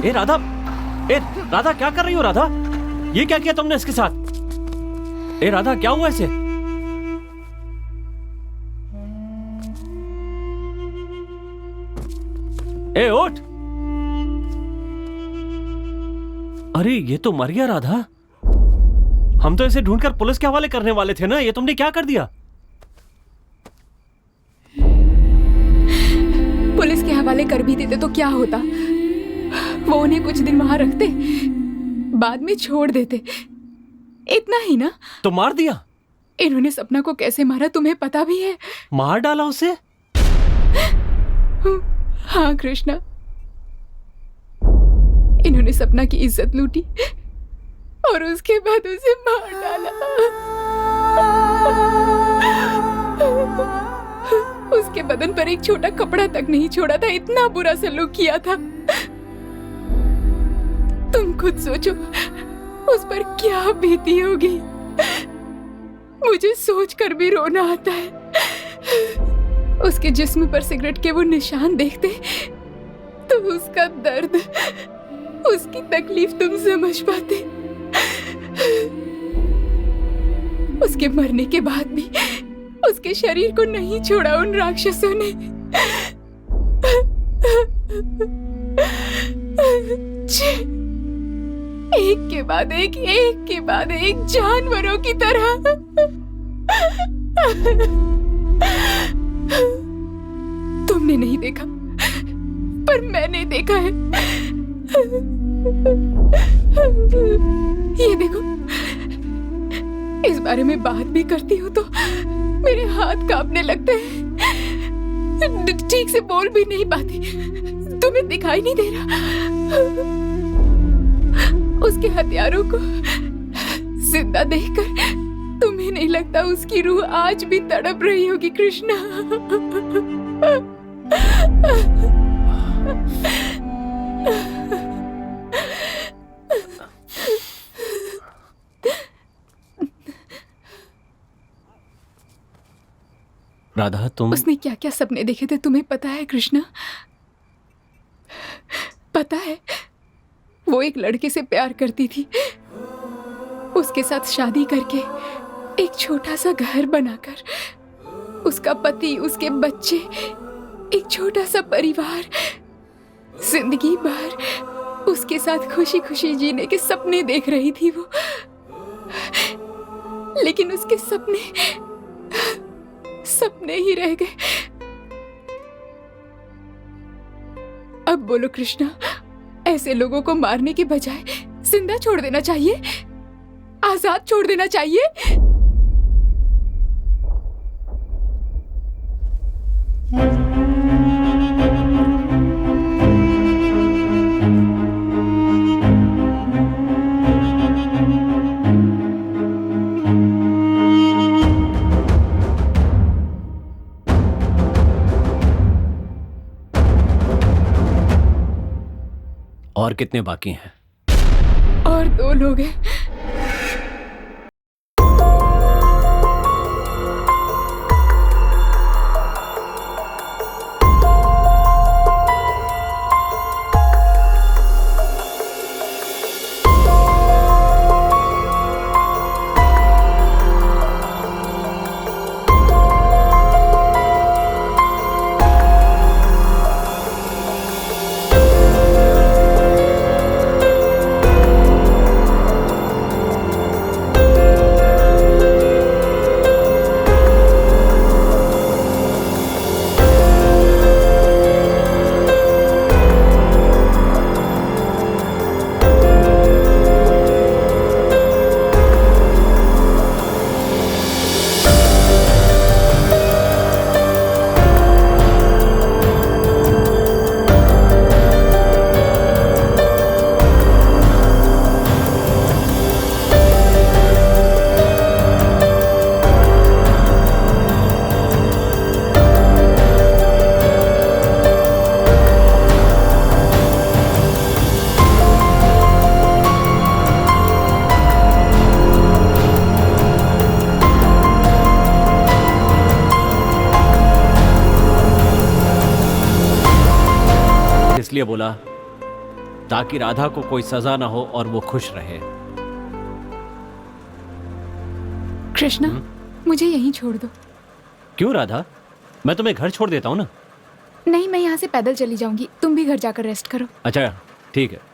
ए राधा, ए राधा क्या कर रही हो राधा? ये क्या किया तुमने इसके साथ? ए राधा क्या हुआ इसे? ए उठ! अरे ये तो मर गया राधा। हम तो इसे ढूंढकर पुलिस के हवाले करने वाले थे ना, ये तुमने क्या कर दिया? पुलिस के हवाले कर भी देते तो क्या होता? वो उन्हें कुछ दिन वहां रखते, बाद में छोड़ देते, इतना ही ना। तो मार दिया? इन्होंने सपना को कैसे मारा तुम्हें पता भी है? मार डाला उसे? हाँ कृष्णा, इन्होंने सपना की इज्जत लूटी और उसके बाद उसे मार डाला। उसके बदन पर एक छोटा कपड़ा तक नहीं छोड़ा था, इतना बुरा सलूक किया था। तुम खुद सोचो उस पर क्या बीती होगी। मुझे सोचकर भी रोना आता है। उसके जिस्म पर सिगरेट के वो निशान देखते तो उसका दर्द, उसकी तकलीफ तुम समझ पाते। उसके मरने के बाद भी उसके शरीर को नहीं छोड़ा उन राक्षसों ने। एक के बाद एक जानवरों की तरह। तुमने नहीं देखा पर मैंने देखा है। ये देखो, इस बारे में बात भी करती हूँ तो मेरे हाथ कांपने लगते हैं, ठीक से बोल भी नहीं पाती। तुम्हें दिखाई नहीं दे रहा? उसके हथियारों को जिंदा देखकर तुम्हें नहीं लगता उसकी रूह आज भी तड़प रही होगी कृष्णा? राधा तुम... उसने क्या क्या सपने देखे थे तुम्हें पता है कृष्णा? पता है, वो एक लड़के से प्यार करती थी, उसके साथ शादी करके एक छोटा सा घर बनाकर, उसका पति, उसके बच्चे, एक छोटा सा परिवार, जिंदगी भर उसके साथ खुशी खुशी जीने के सपने देख रही थी वो। लेकिन उसके सपने ही रह गए। अब बोलो कृष्णा, ऐसे लोगों को मारने के बजाय जिंदा छोड़ देना चाहिए, आजाद छोड़ देना चाहिए। और कितने बाकी हैं? और 2 लोग हैं। इसलिए बोला ताकि राधा को कोई सजा ना हो और वो खुश रहे। कृष्णा, मुझे यहीं छोड़ दो। क्यों राधा? मैं तुम्हें घर छोड़ देता हूँ ना। नहीं, मैं यहाँ से पैदल चली जाऊंगी, तुम भी घर जाकर रेस्ट करो। अच्छा ठीक है।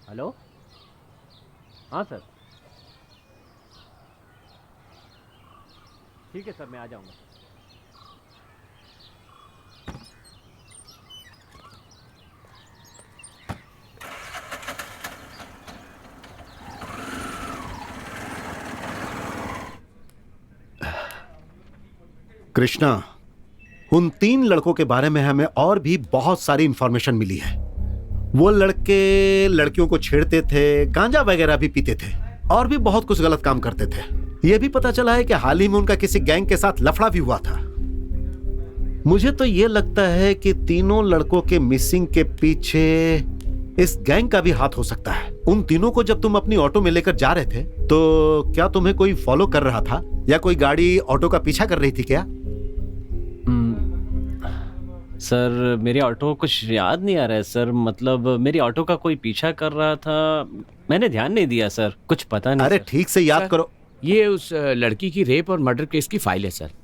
हेलो, हाँ सर, ठीक है सर, मैं आ जाऊंगा। कृष्णा, उन 3 लड़कों के बारे में हमें और भी बहुत सारी इंफॉर्मेशन मिली है। वो लड़के लड़कियों को छेड़ते थे, गांजा वगैरह भी पीते थे और भी बहुत कुछ गलत काम करते थे। यह भी पता चला है कि हाल ही में उनका किसी गैंग के साथ लफड़ा भी हुआ था। मुझे तो यह लगता है कि तीनों लड़कों के मिसिंग के पीछे इस गैंग का भी हाथ हो सकता है। उन तीनों को जब तुम अपनी ऑटो में लेकर जा रहे थे तो क्या तुम्हें कोई फॉलो कर रहा था या कोई गाड़ी ऑटो का पीछा कर रही थी क्या? सर, मेरी ऑटो कुछ याद नहीं आ रहा है सर। मतलब मेरी ऑटो का कोई पीछा कर रहा था, मैंने ध्यान नहीं दिया सर, कुछ पता नहीं। अरे सर, ठीक से याद करो। ये उस लड़की की रेप और मर्डर केस की फाइल है सर।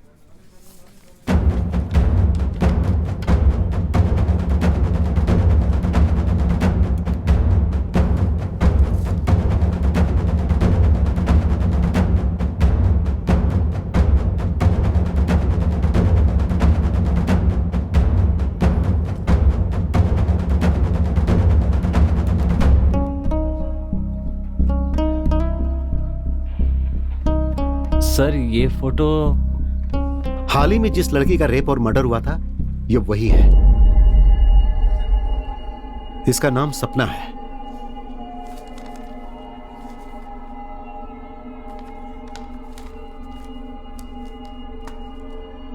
सर ये फोटो हाल ही में जिस लड़की का रेप और मर्डर हुआ था, ये वही है। इसका नाम सपना है।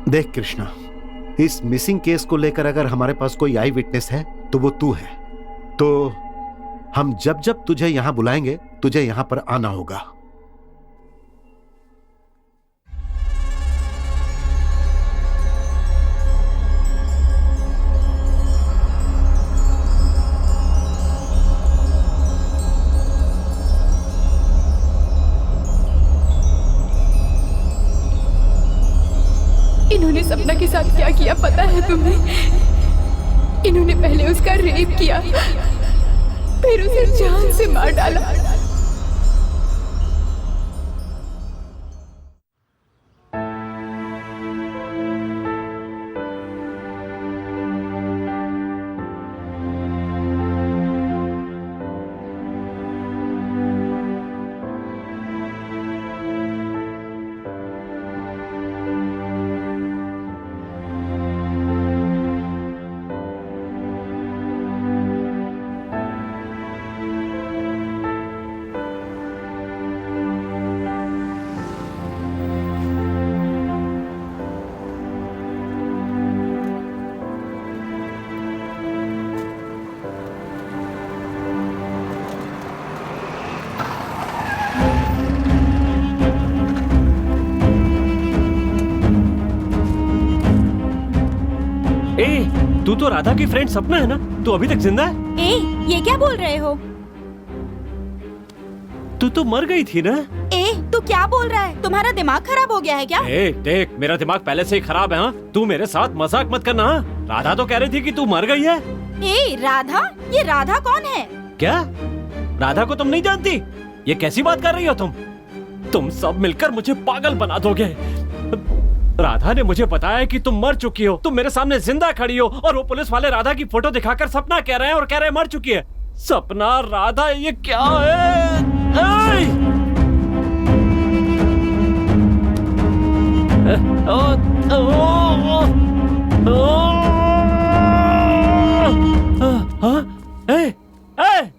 देख कृष्णा, इस मिसिंग केस को लेकर अगर हमारे पास कोई आई विटनेस है तो वो तू है। तो हम जब जब तुझे यहां बुलाएंगे, तुझे यहां पर आना होगा। इन्होंने सपना के साथ क्या किया पता है तुम्हें? इन्होंने पहले उसका रेप किया, फिर उसे जान से मार डाला। तू तो राधा की फ्रेंड सपना है ना? तू अभी तक जिंदा है? ये क्या बोल रहे हो? तू तो मर गई थी ना? तू क्या बोल रहा है? तुम्हारा दिमाग खराब हो गया है क्या? देख, मेरा दिमाग पहले से ही खराब है। हाँ, तू मेरे साथ मजाक मत करना। हाँ, राधा तो कह रही थी कि तू मर गई है। राधा? ये राधा कौन है? क्या राधा को तुम नहीं जानती? ये कैसी बात कर रही हो तुम सब मिलकर मुझे पागल बना दोगे। राधा ने मुझे बताया कि तुम मर चुकी हो। तुम मेरे सामने जिंदा खड़ी हो और वो पुलिस वाले राधा की फोटो दिखाकर सपना कह रहे हैं और कह रहे हैं मर चुकी है। सपना, राधा, ये क्या है? ऐ! ओ, ओ, ओ, ओ, हाँ? ए, ए!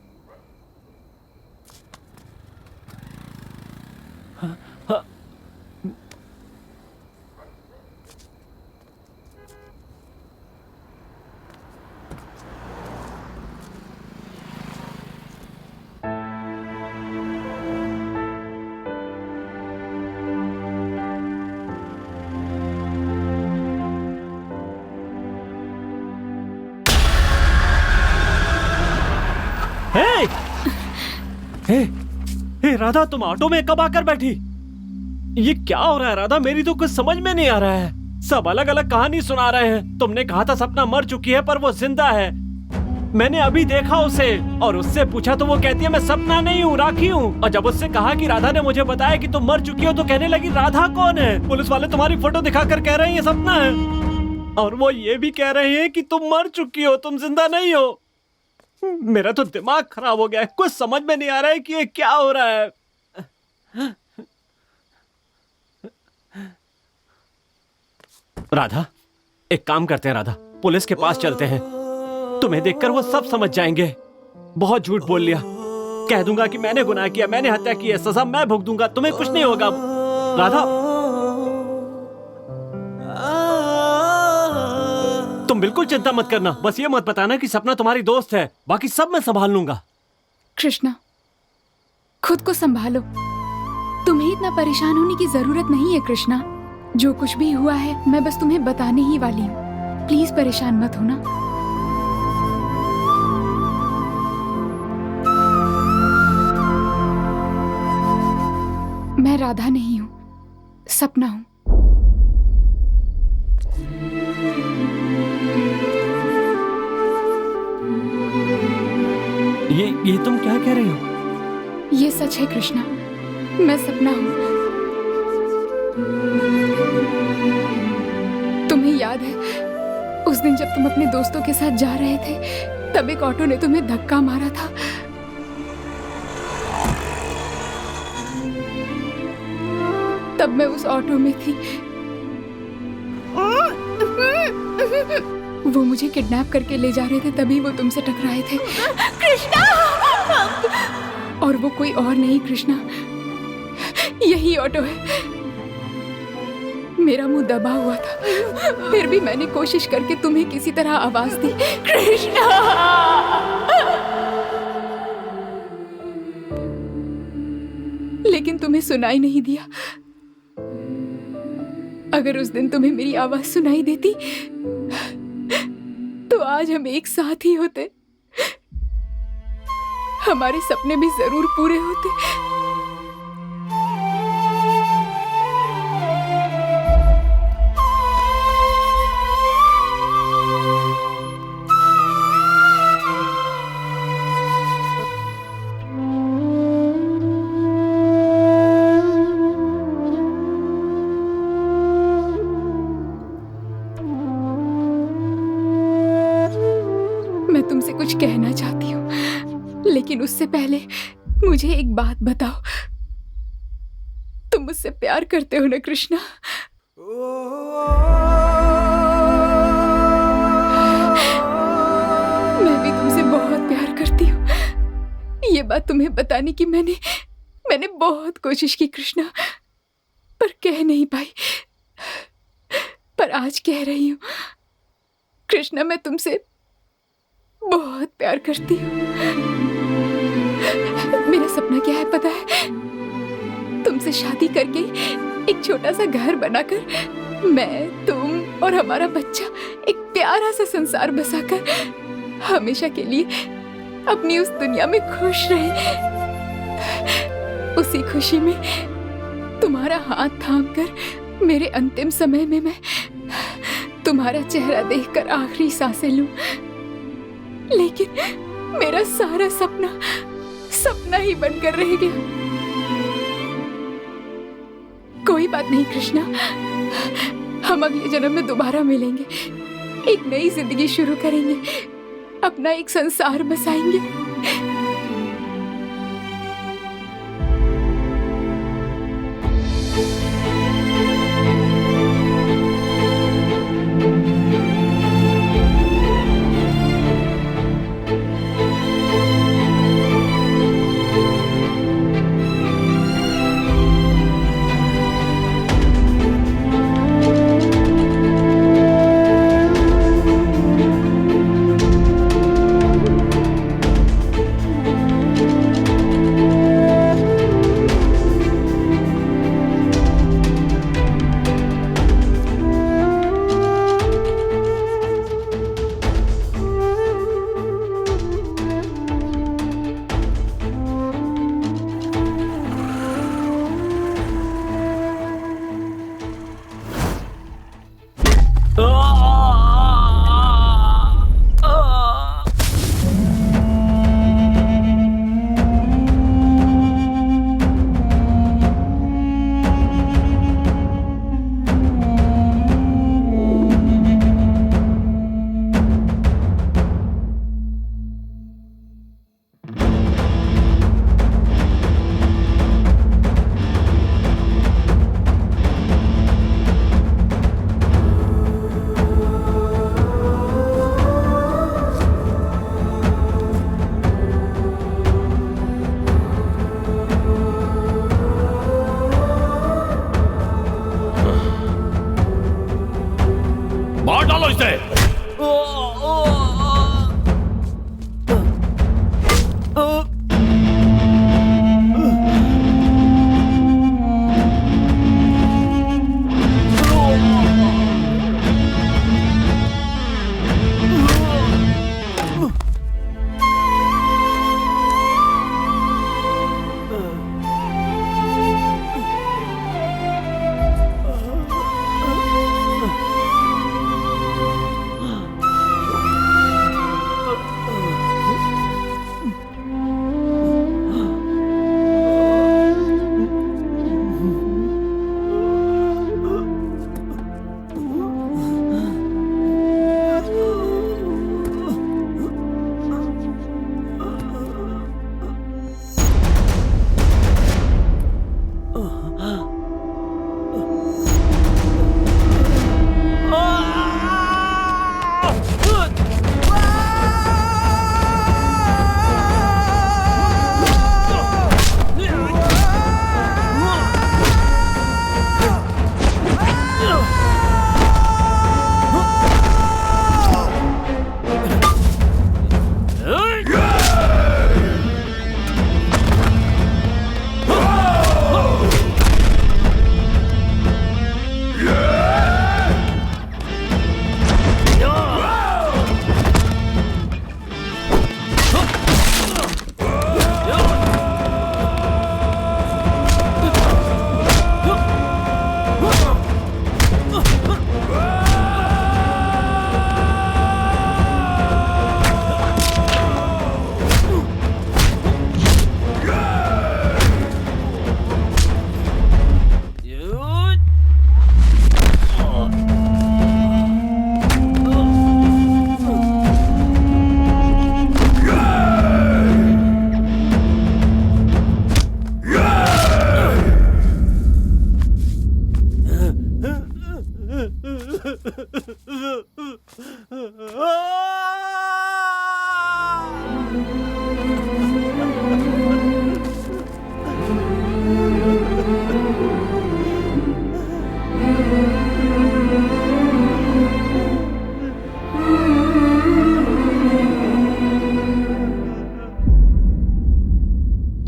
हे! हे! हे राधा, तुम ऑटो में कब आकर बैठी? ये क्या हो रहा है राधा? मेरी तो कुछ समझ में नहीं आ रहा है। सब अलग अलग कहानी सुना रहे हैं। तुमने कहा था सपना मर चुकी है पर वो जिंदा है। मैंने अभी देखा उसे और उससे पूछा तो वो कहती है मैं सपना नहीं हूँ, राखी हूँ। और जब उससे कहा कि राधा ने मुझे बताया कि तुम मर चुकी हो तो कहने लगी राधा कौन है? पुलिस वाले तुम्हारी फोटो दिखाकर कह रहे हैं ये सपना है और वो ये भी कह रहे हैं कि तुम मर चुकी हो, तुम जिंदा नहीं हो। मेरा तो दिमाग खराब हो गया है। कुछ समझ में नहीं आ रहा है कि ये क्या हो रहा है। राधा, एक काम करते हैं राधा, पुलिस के पास चलते हैं। तुम्हें देखकर वो सब समझ जाएंगे। बहुत झूठ बोल लिया। कह दूंगा कि मैंने गुनाह किया, मैंने हत्या की है, सजा मैं भुगत दूंगा, तुम्हें कुछ नहीं होगा। राधा, तुम बिल्कुल चिंता मत करना। बस ये मत बताना कि सपना तुम्हारी दोस्त है। बाकी सब मैं संभाल लूंगा। कृष्णा, खुद को संभालो। तुम्हें इतना परेशान होने की जरूरत नहीं है कृष्णा। जो कुछ भी हुआ है मैं बस तुम्हें बताने ही वाली हूँ। प्लीज परेशान मत होना। मैं राधा नहीं हूँ, सपना हूँ। ये तुम क्या कह रही हो? ये सच है कृष्णा, मैं सपना हूँ। तुम्हें याद है उस दिन जब तुम अपने दोस्तों के साथ जा रहे थे तब एक ऑटो ने तुम्हें धक्का मारा था। तब मैं उस ऑटो में थी। वो मुझे किडनैप करके ले जा रहे थे, तभी वो तुमसे टकराए थे। कृष्णा! और वो कोई और नहीं कृष्णा, यही ऑटो है। मेरा मुंह दबा हुआ था, फिर भी मैंने कोशिश करके तुम्हें किसी तरह आवाज दी, कृष्णा! लेकिन तुम्हें सुनाई नहीं दिया। अगर उस दिन तुम्हें मेरी आवाज सुनाई देती तो आज हम एक साथ ही होते। हमारे सपने भी जरूर पूरे होते। मैं तुमसे कुछ कहना चाहती हूँ, लेकिन उससे पहले मुझे एक बात बताओ। तुम मुझसे प्यार करते हो ना कृष्णा? मैं भी तुमसे बहुत प्यार करती हूँ। ये बात तुम्हें बताने की मैंने बहुत कोशिश की कृष्णा, पर कह नहीं पाई। पर आज कह रही हूँ कृष्णा, मैं तुमसे बहुत प्यार करती हूँ। मेरा सपना क्या है पता है? तुमसे शादी करके एक छोटा सा घर बनाकर मैं, तुम और हमारा बच्चा एक प्यारा सा संसार बसाकर हमेशा के लिए अपनी उस दुनिया में खुश रहे। उसी खुशी में तुम्हारा हाथ थामकर मेरे अंतिम समय में मैं तुम्हारा चेहरा देखकर आखिरी सांसें लूं। लेकिन मेरा सारा सपना ही बनकर रह गया। कोई बात नहीं कृष्णा, हम अगले जन्म में दोबारा मिलेंगे, एक नई जिंदगी शुरू करेंगे, अपना एक संसार बसाएंगे।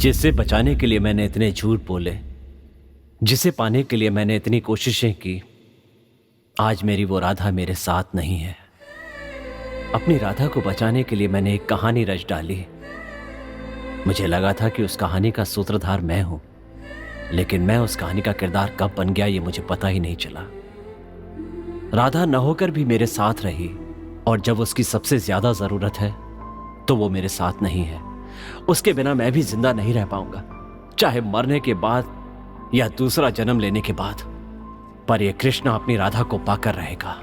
जिसे बचाने के लिए मैंने इतने झूठ बोले, जिसे पाने के लिए मैंने इतनी कोशिशें की, आज मेरी वो राधा मेरे साथ नहीं है। अपनी राधा को बचाने के लिए मैंने एक कहानी रच डाली। मुझे लगा था कि उस कहानी का सूत्रधार मैं हूं, लेकिन मैं उस कहानी का किरदार कब बन गया ये मुझे पता ही नहीं चला। राधा न होकर भी मेरे साथ रही, और जब उसकी सबसे ज्यादा जरूरत है तो वो मेरे साथ नहीं है। उसके बिना मैं भी जिंदा नहीं रह पाऊंगा, चाहे मरने के बाद या दूसरा जन्म लेने के बाद, पर ये कृष्णा अपनी राधा को पाकर रहेगा।